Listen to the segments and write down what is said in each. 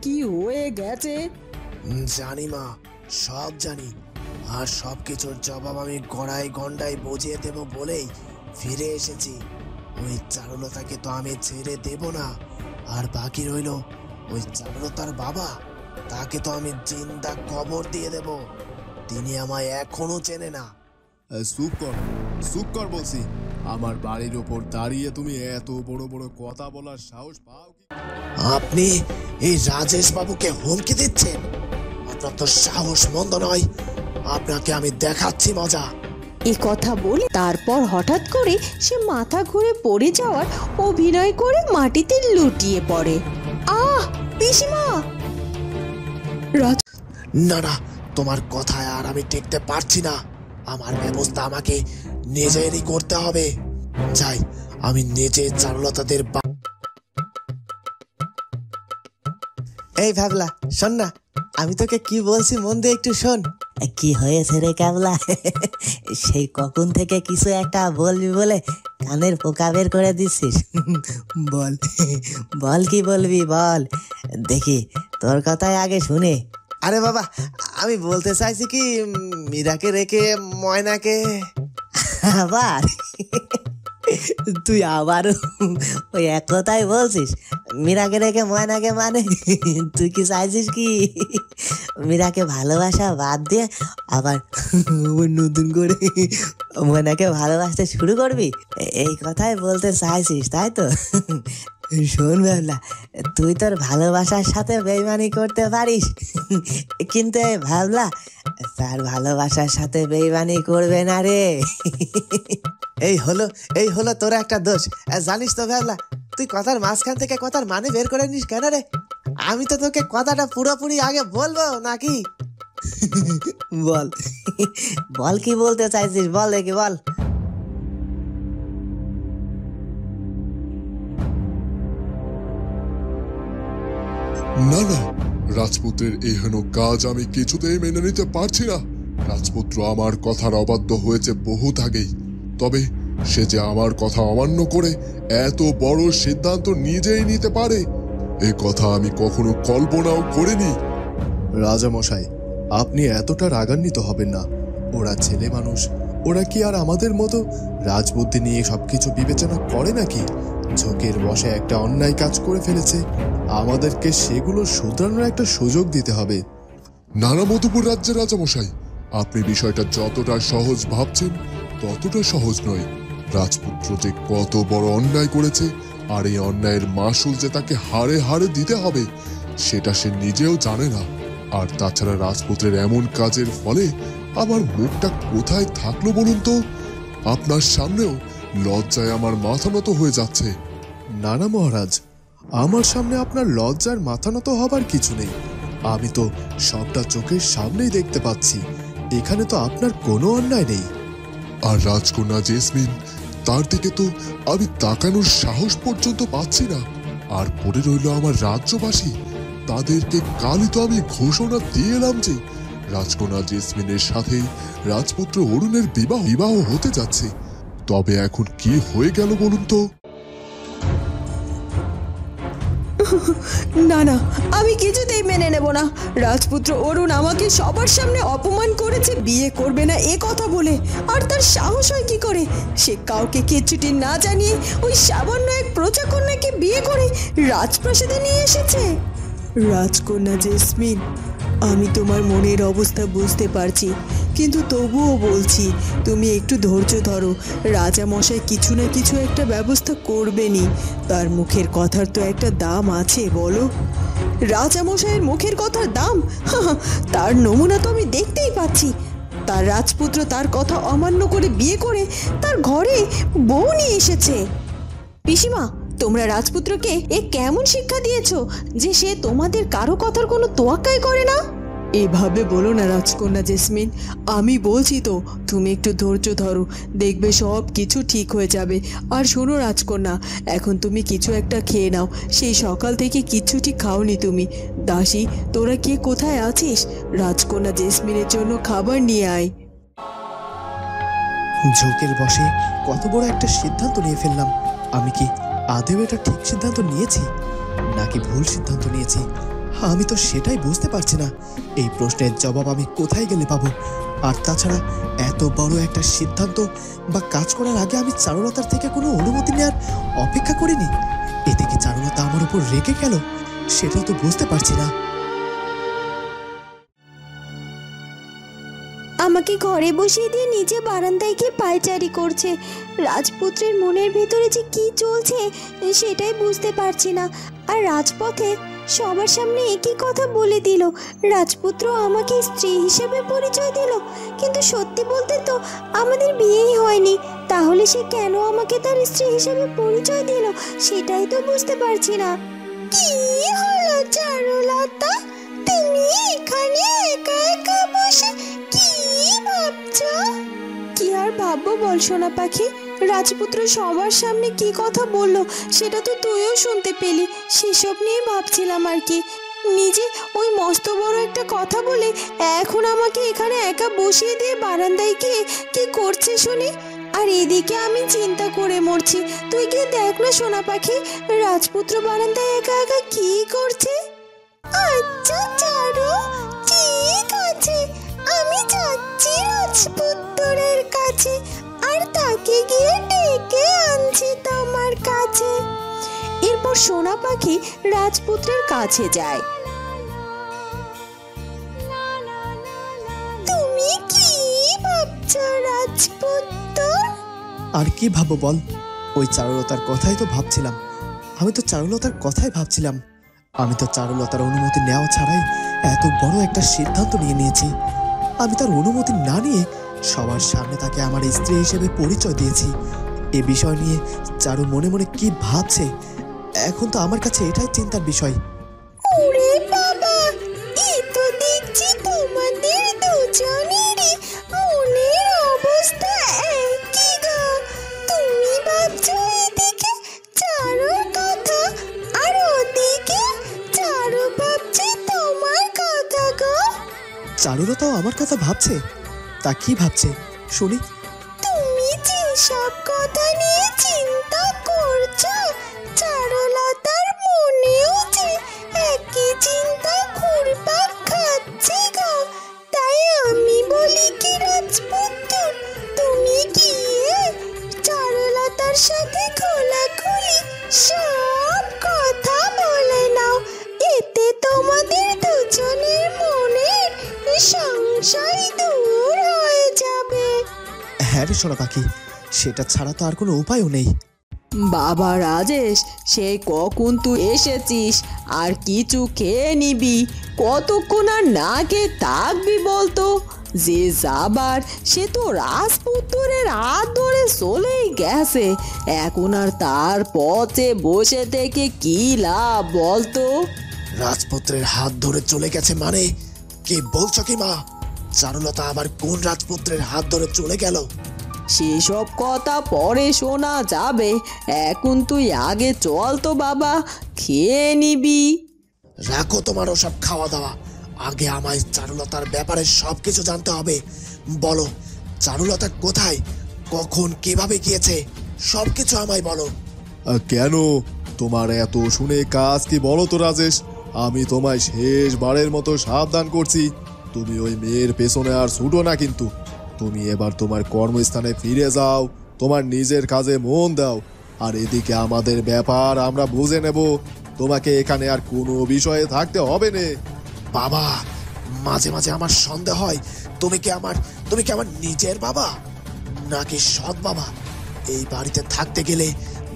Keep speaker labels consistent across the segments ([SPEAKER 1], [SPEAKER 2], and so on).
[SPEAKER 1] কি হয়ে গেছে?
[SPEAKER 2] জানি মা, সব জানি। আর সবকিছুর জবাব আমি গড়ায় গন্ডায় বুঝিয়ে দেব বলেই ফিরে এসেছি। ওই চারুলতাকে তো আমি ছেড়ে দেব না। আর বাকি রইল ওই চারুলতার বাবা, তাকে তো আমি জিন্দা কবর দিয়ে দেব। তিনি আমায় এখনো চেনে না।
[SPEAKER 3] চুপ কর বলছি। আমার বাড়ির ওপর দাঁড়িয়ে তুমি এত বড় বড় কথা বলার সাহস পাও কি?
[SPEAKER 2] আপনি এই রাজেশ বাবুকে হুমকি দিচ্ছেন? আপনার তো সাহস মন্দ নয়। আপনাকে আমি দেখাচ্ছি মজা।
[SPEAKER 4] এ কথা বলে তারপর হঠাৎ করে সে মাথা ঘুরে পড়ে যাওয়ার অভিনয় করে মাটিতে লুটিয়ে পড়ে। আহ পিসিমা!
[SPEAKER 2] না না, তোমার কথায় আর আমি টিকতে পারছি না। আমার ব্যবস্থা আমাকে নিজেরই করতে হবে। যাই, আমি নিজে চারুলতাদের
[SPEAKER 5] এই ভাবলা, শোন না, আমি তোকে কি বলছি মন দিয়ে একটু শোন। কি হয়েছে রে ক্যাবলা? সেই কখন থেকে কিছু একটা বলবি বলে কানের পোকা বের করে দিচ্ছিস। বল বল, কি বলবি বল দেখি, তোর কথাই আগে শুনে। আরে বাবা, আমি বলতে চাইছি কি, মীরাকে রেখে ময়নাকে। আবার তুই আবার ওই এক কথাই বলছিস? মীরাকে রেখে ময়নাকে মানে তুই কি চাইছিস কি মীরাকে ভালোবাসা বাদ দিয়ে আবার নতুন করে ময়নাকে ভালোবাসতে শুরু করবি? এই কথাই বলতে চাইছিস তাই তো? শোন ভাবলা, তুই তোর ভালোবাসার সাথে বেইমানি করতে পারিস, কিন্তু এই ভাবলা তার ভালোবাসার সাথে বেইমানি করবে না রে। এই হলো তোর একটা দোষ। জানিস তো ভাবলা, তুই কথার মাঝখান থেকে কথার মানে বের করে নিস কেন রে? আমি তো তোকে কথাটা পুরোপুরি আগে বলবো নাকি? বল বল, কি বলতে চাইছিস বল দেখি, বল।
[SPEAKER 3] না না, রাজপুত্রের এহেন কাজ আমি কিছুতেই মেনে নিতে পারছি না। রাজপুত্র আমার কথার অবাধ্য হয়েছে বহুত আগেই, তবে সে যে আমার কথা অমান্য করে এত বড় সিদ্ধান্ত নিজেই নিতে পারে, এ কথা আমি কখনো কল্পনাও করিনি। রাজামশাই, আপনি এতটা রাগান্বিত হবেন না। ওরা ছেলে মানুষ, ওরা কি আর আমাদের মতো রাজবুদ্ধি নিয়ে সবকিছু বিবেচনা করে নাকি? ঝোঁকের বশে একটা অন্যায় কাজ করে ফেলেছে, আমাদেরকে সেগুলো শুধরানোর একটা সুযোগ দিতে হবে। নানা মধুপুর রাজ্যের রাজামশাই, আপনি বিষয়টা যতটা সহজ ভাবছেন ততটা সহজ নয়। রাজপুত্র যে কত বড় অন্যায় করেছে, আর এই অন্যায়ের মাসুল যে তাকে হাড়ে হাড়ে দিতে হবে, সেটা সে নিজেও জানে না। আর তাছাড়া রাজপুত্রের এমন কাজের ফলে আমার মুখটা কোথায় থাকলো বলুন তো? আপনার সামনেও লজ্জায় আমার মাথা নত হয়ে যাচ্ছে। না না মহারাজ, আমার সামনে আপনার লজ্জার মাথা নত হবার কিছু নেই। আমি তো সবটা চোখের সামনেই দেখতে পাচ্ছি, এখানে তো আপনার কোনো অন্যায় নেই। আর রাজকন্যা জেসমিন, তার দিকে তো আমি তাকানোর সাহস পর্যন্ত পাচ্ছি না। আর পড়ে রইল আমার রাজ্যবাসী, তাদেরকে কালই তো আমি ঘোষণা দিয়ে এলাম যে রাজকন্যা জেসমিনের সাথে রাজপুত্র অরুণের বিবাহ হতে যাচ্ছে। তবে এখন কি হয়ে গেল বলুন তো?
[SPEAKER 4] না না, আমি কিছুতেই মেনে নেব না। রাজপুত্র অরুণ আমাকে সবার সামনে অপমান করেছে বিয়ে করবে না এ কথা বলে। আর তার সাহস হয় কি করে? সে কাউকে কিচ্ছুটি না জানিয়ে ওই সামান্য এক প্রজাকন্যাকে বিয়ে করে রাজপ্রাসাদে নিয়ে এসেছে। রাজকন্যা জেসমিন, আমি তোমার মনের অবস্থা বুঝতে পারছি, কিন্তু তবুও বলছি তুমি একটু ধৈর্য ধরো। রাজামশাই কিছু না কিছু একটা ব্যবস্থা করবেনই। তার মুখের কথার তো একটা দাম আছে, বলো? রাজামশাইয়ের মুখের কথার দাম? তার নমুনা তো আমি দেখতেই পাচ্ছি। তার রাজপুত্র তার কথা অমান্য করে বিয়ে করে তার ঘরে বউ নিয়ে এসেছে। পিসিমা, তোমরা রাজপুত্রকে এ কেমন শিক্ষা দিয়েছো যে সে তোমাদের কারো কথার কোনো তোয়াক্কাই করে না? এভাবে বলো না রাজকন্যা জেসমিন, আমি বলছি তো, তুমি একটু ধৈর্য ধরো, দেখবে সব কিছু ঠিক হয়ে যাবে। আর শোনো রাজকন্যা, এখন তুমি কিছু একটা খেয়ে নাও। সেই সকাল থেকে কিচ্ছুটি খাওনি তুমি। দাসী, তোরা কে কোথায় আছিস? রাজকন্যা জেসমিনের জন্য খাবার নিয়ে আয়।
[SPEAKER 2] ঝোঁকের বশে কত বড় একটা সিদ্ধান্ত নিয়ে ফেললাম। আমি কি আদেও এটা ঠিক সিদ্ধান্ত নিয়েছি নাকি ভুল সিদ্ধান্ত নিয়েছি? আমি তো সেটাই বুঝতে পারছি না এই প্রশ্নের জবাব আমি কোথায় গেলে পাবো। আর তাছাড়া এত বড় একটা সিদ্ধান্ত বা কাজ করার আগে আমি চারুলতার থেকে কোনো অনুমতি নেওয়ার অপেক্ষা করিনি। এতে কি চারুলতা আমার উপর রেগে গেল সেটা তো বুঝতে পারছি না।
[SPEAKER 1] আমাকে ঘরে বসিয়ে দিয়ে নিজে বারান্দায় গিয়ে পায়চারি করছে। রাজপুত্রের মনের ভেতরে যে কি চলছে সেটাই বুঝতে পারছি না। আর রাজপথে সবার সামনে একই কথা বলে দিল। রাজপুত্র আমাকে স্ত্রী হিসেবে পরিচয় দিল, কিন্তু সত্যি বলতে তো আমাদের বিয়েই হয়নি। তাহলে সে কেন আমাকে তার স্ত্রী হিসেবে পরিচয় দিল সেটাই তো বুঝতে পারছি না। কি হলো চারুলতা, তুমি এখানে একা একা বসে কি ভাবছো? কি আর ভাববো বল সোনা পাখি, রাজপুত্র সবার সামনে কি কথা বললো সেটা তো তুইও শুনতে পেলি। সেসব নিয়ে ভাবছিলাম আর কি। নিজে ওই মস্ত বড় একটা কথা বলে এখন আমাকে এখানে একা বসিয়ে দিয়ে বারান্দায় গিয়ে কি করছে শুনি। আর এদিকে আমি চিন্তা করে মরছি। তুই গিয়ে দেখ না সোনা পাখি, রাজপুত্র বারান্দায় একা একা কি করছে। আচ্ছা চারু, ঠিক আছে, আমি যাচ্ছি রাজপুত্রের কাছে আর তাকে গিয়ে ডেকে আনছি তোমার কাছে। এরপর সোনা পাখি রাজপুত্রের কাছে যায়। তুমি কি ভাবছো রাজপুত্র?
[SPEAKER 2] আর কি ভাববো বল, ওই চারুলতার কথাই তো ভাবছিলাম। আমি তো চারুলতার কথাই ভাবছিলাম। আমি তো চারুলতার অনুমতি নেওয়া ছাড়াই এত বড় একটা সিদ্ধান্ত নিয়েছি। আমি তার অনুমতি না নিয়ে সবার সামনে তাকে আমার স্ত্রী হিসেবে পরিচয় দিয়েছি। এ বিষয় নিয়ে চারু মনে মনে কি ভাবছে এখন তো আমার কাছে এটাই চিন্তার বিষয়।
[SPEAKER 1] ওরে বাবা, এই তো দেখছি তোমাদের দুজনেরই মনের অবস্থা একই গো। তুমি ভাবছো এদিকে চারুর কথা আর ওদিকে চারু ভাবছে তোমার কথা গো।
[SPEAKER 2] চারুলতাও আমার কথা ভাবছে? তা কি ভাবছে শুনি।
[SPEAKER 1] তুমি যে সব কথা নিয়ে চিন্তা করছো, চারুলতার মনেও যে একই চিন্তা ঘুরপাক খাচ্ছে গো। তাই আমি বলি কি রাজপুত্র, তুমি গিয়ে চারুলতার সাথে খোলাখুলি সব কথা বলে নাও। এতে তোমাদের দুজনের মনের সংশয় দূর হয়ে যাবে।
[SPEAKER 2] হ্যাঁ রে সোনা পাখি, সেটা ছাড়া তো আর কোনো উপায়ও নেই।
[SPEAKER 4] বাবা রাজেশ, সেই কখন তুই এসেছিস? আর কিছু খেয়ে নিবি? কতক্ষণ আর না খেয়ে থাকবি বলতো? যে যাবার সে তো রাজপুত্রের হাত ধরে চলেই গেছে। এখন আর তার পথে বসে থেকে কি লাভ বলতো?
[SPEAKER 2] রাজপুত্রের হাত ধরে চলে গেছে মানে কি বলছো কি মা? চারুলতা আবার কোন রাজপুত্রের হাত ধরে চলে গেল?
[SPEAKER 4] সেসব কথা পরে শোনা যাবে। এখন তুই আগে চল তো বাবা, খেয়ে নিবি।
[SPEAKER 2] রাখো তোমার ওসব খাওয়া দাওয়া, আগে আমায় চারুলতার ব্যাপারে সবকিছু জানতে হবে। বলো চারুলতা কোথায়, কখন, কিভাবে গিয়েছে, সবকিছু আমায় বলো।
[SPEAKER 3] কেন তোমার এত শুনে কাজ কি বলো তো রাজেশ? আমি তোমায় শেষবারের মতো সাবধান করছি, তুমি ওই মেয়ের পেছনে আর ছুটো না। কিন্তু তুমি এবার তোমার কর্মস্থানে ফিরে যাও, তোমার নিজের কাজে মন দাও। আর এদিকে আমাদের ব্যাপার আমরা বুঝে নেব, তোমাকে এখানে আর কোনো বিষয়ে থাকতে হবে না।
[SPEAKER 2] বাবা, মাঝে মাঝে আমার সন্দেহ হয় তুমি কি আমার নিজের বাবা নাকি সৎ বাবা। এই বাড়িতে থাকতে গেলে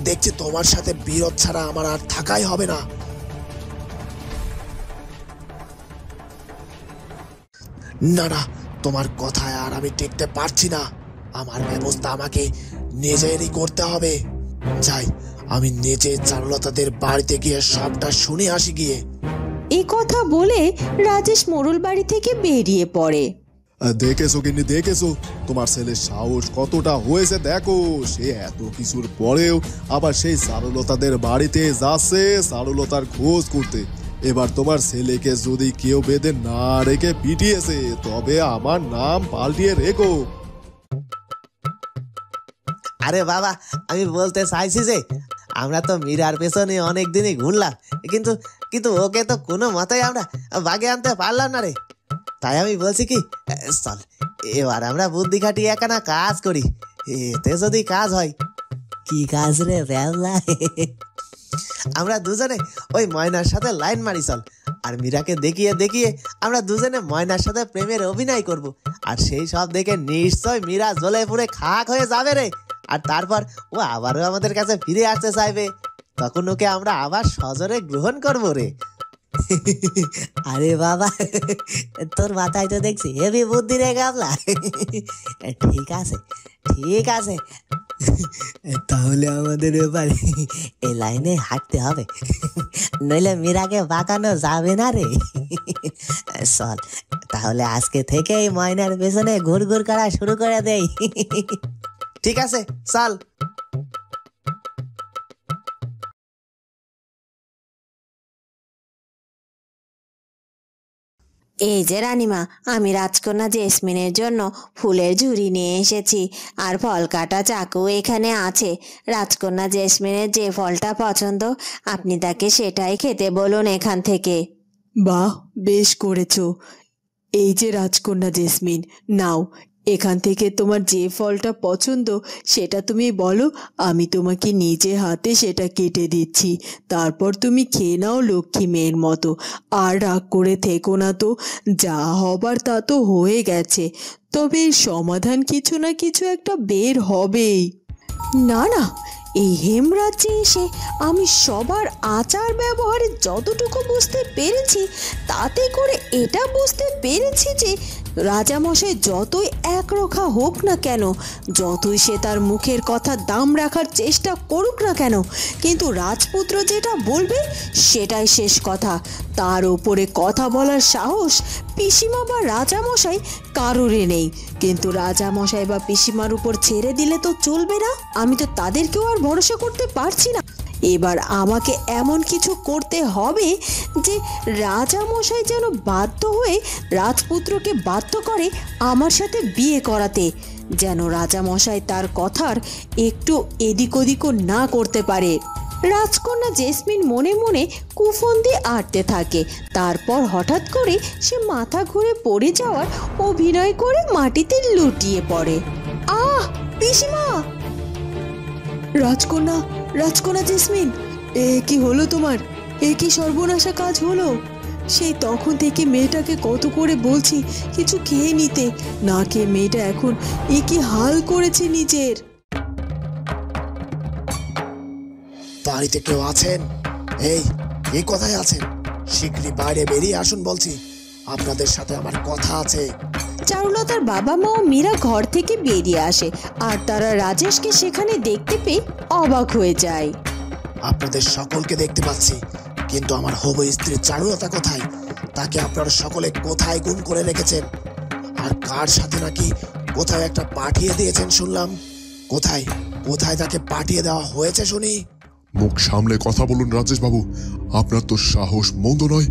[SPEAKER 2] দেখছি তোমার সাথে বিরোধ ছাড়া আমার আর থাকাই হবে না। না না, তোমার কথায় আর আমি টিকতে পারছি না। আমার ব্যবস্থা আমাকে নিজেরই করতে হবে। যাই, আমি নিজে চারুলতাদের বাড়িতে গিয়ে সবটা শুনে আসি গিয়ে।
[SPEAKER 4] এই কথা বলে রাজেশ মোড়ল বাড়ি থেকে বেরিয়ে পড়ে।
[SPEAKER 3] দেখেছো কিন্তু দেখেছো তোমার ছেলের সাহস কতটা হয়েছে দেখো। সে এত কিছুর পরেও আবার সেই চারুলতাদের বাড়িতে যাচ্ছে চারুলতার খোঁজ করতে। এবার তোমার ছেলেকে যদি কেউ বেঁধে না রেখে পিটিয়েছে তবে আমার নাম পাল্টিয়ে রেখো।
[SPEAKER 5] আরে বাবা, আমি বলতে চাইছি যে আমরা তো মীরার পেছনে অনেক দিনই ঘুরলাম, কিন্তু কিন্তু ওকে তো কোনো মতেই আমরা বাগে আনতে পারলাম না রে। তাই আমি বলছি কি, চল এবার আমরা বুদ্ধি খাটিয়ে একখানা কাজ করি, এতে যদি কাজ হয়। কি কাজ রে ভ্যাবলা? আমরা দুজনে ওই ময়নার সাথে লাইন মারি চল, আর মীরাকে দেখিয়ে দেখিয়ে আমরা দুজনে ময়নার সাথে প্রেমের অভিনয় করব, আর সেই সব দেখে নিশ্চয় মীরা জ্বলে পুড়ে খাক হয়ে যাবে রে। আর তারপর ও আবারও আমাদের কাছে ফিরে আসতে চাইবে, তখন ওকে আমরা আবার সজোরে গ্রহণ করবো রে। আরে বাবা, তোর মাথায় তো দেখছি হেভি বুদ্ধি রে গাবলা। ঠিক আছে ঠিক আছে, তাহলে আমাদের এবার এই লাইনে হাঁটতে হবে, নইলে মীরাকে বাঁকানো যাবে না রে। চল তাহলে আজকে থেকে এই ময়নার পেছনে ঘুরঘুর করা শুরু করে দেই। ঠিক আছে চল।
[SPEAKER 1] এই যে রানীমা, আমি রাজকন্যা জেসমিনের জন্য ফুলের ঝুড়ি নিয়ে এসেছি, আর ফল কাটা চাকু এখানে আছে। রাজকন্যা জেসমিনের যে ফলটা পছন্দ আপনি তাকে সেটাই খেতে বলুন এখান থেকে।
[SPEAKER 4] বাহ, বেশ করেছো। এই যে রাজকন্যা জেসমিন, নাও এখান থেকে তোমার যে ফলটা পছন্দ সেটা তুমি বলো, আমি তোমাকে নিজে হাতে সেটা কেটে দিচ্ছি। তারপর তুমি খেয়ে নাও লক্ষ্মী মেয়ের মতো। আর রাগ করে থেকো না তো, যা হবার তা তো হয়ে গেছে, তবে এর সমাধান কিছু না কিছু একটা বের হবেই।
[SPEAKER 1] না না, এই হেমরাজ্যে এসে আমি সবার আচার ব্যবহারে যতটুকু বুঝতে পেরেছি, তাতে করে এটা বুঝতে পেরেছি যে রাজামশাই যতই একরোখা হোক না কেন, যতই সে তার মুখের কথা দাম রাখার চেষ্টা করুক না কেন, কিন্তু রাজপুত্র যেটা বলবে সেটাই শেষ কথা। তার ওপরে কথা বলার সাহস পিসিমা বা রাজামশাই কারোরই নেই। কিন্তু রাজামশাই বা পিসিমার উপর ছেড়ে দিলে তো চলবে না, আমি তো তাদেরকেও আর ভরসা করতে পারছি না। এবার আমাকে এমন কিছু করতে হবে যে রাজামশাই যেন বাধ্য হয়ে রাজপুত্রকে বাধ্য করে আমার সাথে বিয়ে করাতে, যেন রাজামশাই তার কথার একটু এদিক ওদিকও না করতে পারে। রাজকন্যা জেসমিন মনে মনে কুফন্দি আঁটতে থাকে। তারপর হঠাৎ করে সে মাথা ঘুরে পড়ে যাওয়ার অভিনয় করে মাটিতে লুটিয়ে পড়ে। আহ পিসিমা!
[SPEAKER 4] রাজকন্যা, রাজকন্যা জেসমিন, এ কি হলো তোমার? এ কি সর্বনাশা কাজ হলো? সেই তখন থেকে মেয়েটাকে কত করে বলছি কিছু খেয়ে নিতে, না খেয়ে মেয়েটা এখন এ কি হাল করেছে নিজের।
[SPEAKER 2] বাড়িতে কেউ আছেন? এই কোথায় আছেন? শীঘ্রই বাইরে বেরিয়ে আসুন বলছি, আপনাদের সাথে আমার কথা আছে।
[SPEAKER 1] চারুলতার বাবা মা ও মীরা ঘর থেকে বেরিয়ে আসে, আর তারা রাজেশকে সেখানে দেখতে পেয়ে অবাক হয়ে যায়।
[SPEAKER 2] আপনাদের সকলকে দেখতে পাচ্ছি, কিন্তু আমার হবু স্ত্রী চারুলতা কোথায়? তাকে আপনারা সকলে কোথায় গুম করে রেখেছেন? আর কার সাথে নাকি কোথায় একটা পাঠিয়ে দিয়েছেন শুনলাম। কোথায় কোথায় তাকে পাঠিয়ে দেওয়া হয়েছে শুনি?
[SPEAKER 3] মুখ সামলে কথা বলুন রাজেশ বাবু, আপনার তো সাহস মন্দ নয়।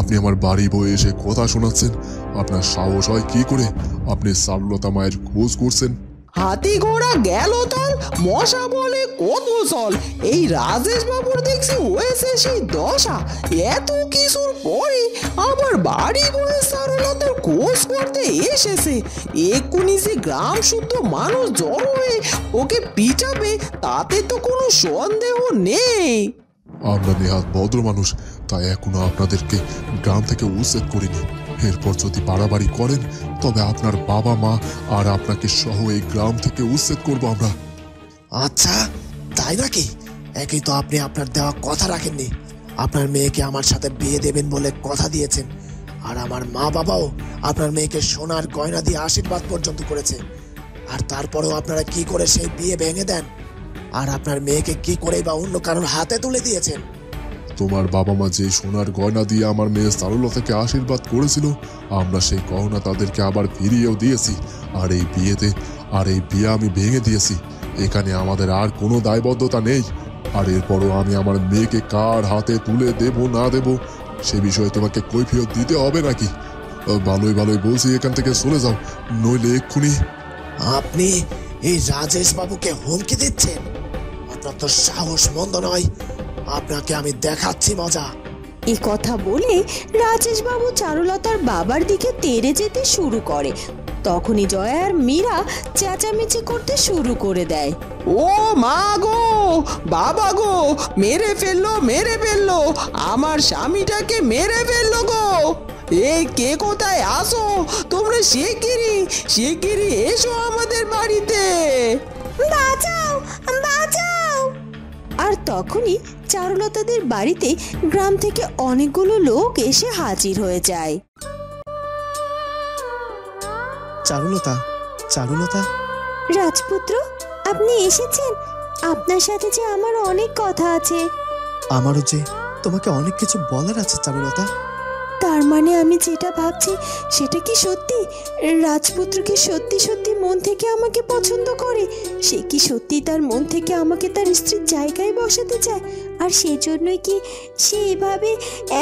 [SPEAKER 3] আপনি আমার বাড়ি বয়ে এসে কথা শোনাচ্ছেন। আপনার সাহস হয় কি করে? আপনি চারুলতা মায়ের খোঁজ করছেন।
[SPEAKER 6] হাতি ঘোড়া গেল তাল, মশা বলে কত চল। এই রাজেশ বাবুর দেখছি হয়েছে সেই দশা। এত কিছুর পরে আবার বাড়ি বয়ে চারুলতার খোঁজ করতে এসেছে। এক্ষুনি যে গ্রাম শুদ্ধ মানুষ জড়ো হয়ে ওকে পিটাবে তাতে তো কোনো সন্দেহ নেই।
[SPEAKER 3] আমরা নেহাত ভদ্র মানুষ, তাই এখনো আপনাদেরকে গ্রাম থেকে উচ্ছেদ করিনি। এরপর যদি বাড়াবাড়ি করেন তবে আপনার বাবা মা আর আপনাকে সহ এই গ্রাম থেকে উচ্ছেদ করবো আমরা।
[SPEAKER 2] আচ্ছা তাই নাকি? একই তো আপনি আপনার দেওয়া কথা রাখেননি। আপনার মেয়েকে আমার সাথে বিয়ে দেবেন বলে কথা দিয়েছেন, আর আমার মা বাবাও আপনার মেয়েকে সোনার গয়না দিয়ে আশীর্বাদ পর্যন্ত করেছে। আর তারপরেও আপনারা কি করে সেই বিয়ে ভেঙে দেন? আর আপনার মেয়েকে কি করে বা অন্য কারোর হাতে তুলে দিয়েছেন?
[SPEAKER 3] তোমার বাবা মা যে সোনার গয়না দিয়ে আমার মেয়ে চারুলতাকে আশীর্বাদ করেছিল, আমরা সেই গয়না তাদেরকে আবার ফিরিয়েও দিয়েছি। আর এই বিয়ে আমি ভেঙে দিয়েছি। এখানে আমাদের আর কোনো দায়বদ্ধতা নেই। আর এরপরও আমি আমার মেয়েকে কার হাতে তুলে দেব না দেব সে বিষয়ে তোমাকে কৈফিয়ত দিতে হবে নাকি? ভালোই ভালোই বলছি এখান থেকে চলে যাও, নইলে এক্ষুনি।
[SPEAKER 2] আপনি এই রাজেশ বাবুকে হুমকি দিচ্ছেন? আপনার তো সাহস মন্দ নয়, আপনাকে আমি দেখাচ্ছি মজা।
[SPEAKER 4] এ কথা বলে রাজেশবাবু চারুলতার বাবার দিকে তেড়ে যেতে শুরু করে। তখনই জয়া আর মীরা চেঁচামেচি করতে শুরু করে দেয়।
[SPEAKER 6] ও মা গো, বাবা গো, মেরে ফেললো, আমার স্বামীটাকে মেরে ফেললো গো। এই কে কোথায় আসো তোমরা, শিগগিরি এসো আমাদের বাড়িতে।
[SPEAKER 1] বাঁচাও, বাঁচাও!
[SPEAKER 4] আর তখনই চারুলতাদের বাড়িতে গ্রাম থেকে অনেকগুলো লোক এসে হাজির হয়ে যায়।
[SPEAKER 2] চারুলতা, চারুলতা।
[SPEAKER 1] রাজপুত্র, আপনি এসেছেন? আপনার সাথে যে আমার অনেক কথা আছে।
[SPEAKER 2] আমারও যে তোমাকে অনেক কিছু বলার আছে চারুলতা।
[SPEAKER 1] তার মানে আমি যেটা ভাবছি সেটা কি সত্যি? রাজপুত্র কি সত্যি সত্যি মন থেকে আমাকে পছন্দ করে? সে কি সত্যি তার মন থেকে আমাকে তার স্ত্রীর জায়গায় বসাতে চায়? আর সেজন্যই কি সে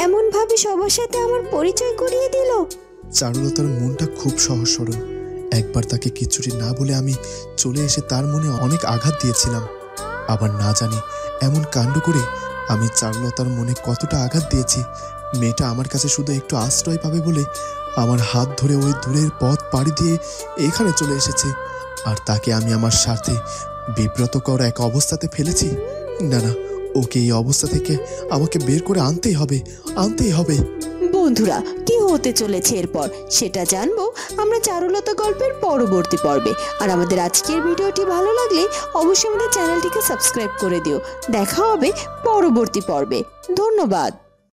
[SPEAKER 1] এমনভাবে সবার সাথে আমার পরিচয় করিয়ে দিল?
[SPEAKER 2] চারুলতার মনটা খুব সহজ সরল। একবার তাকে কিছুটি না বলে আমি চলে এসে তার মনে অনেক আঘাত দিয়েছিলাম। আবার না জানি এমন কাণ্ড করে আমি চারুলতার মনে কতটা আঘাত দিয়েছি। মেয়েটা আমার কাছে শুধু একটু আশ্রয় পাবে বলে আমার হাত ধরে ওই দূরের পথ পাড়ি দিয়ে এখানে চলে এসেছে। আর তাকে আমি আমার স্বার্থে বিব্রতকর এক অবস্থাতে ফেলেছি। না না, ওকে এই অবস্থা থেকে আমাকে বের করে আনতেই হবে।
[SPEAKER 4] বন্ধুরা, কি হতে চলেছে এরপর সেটা জানবো আমরা চারুলতা গল্পের পরবর্তী পর্বে। আর আমাদের আজকের ভিডিওটি ভালো লাগলে অবশ্যই আমাদের চ্যানেলটিকে সাবস্ক্রাইব করে দিও। দেখা হবে পরবর্তী পর্বে। ধন্যবাদ।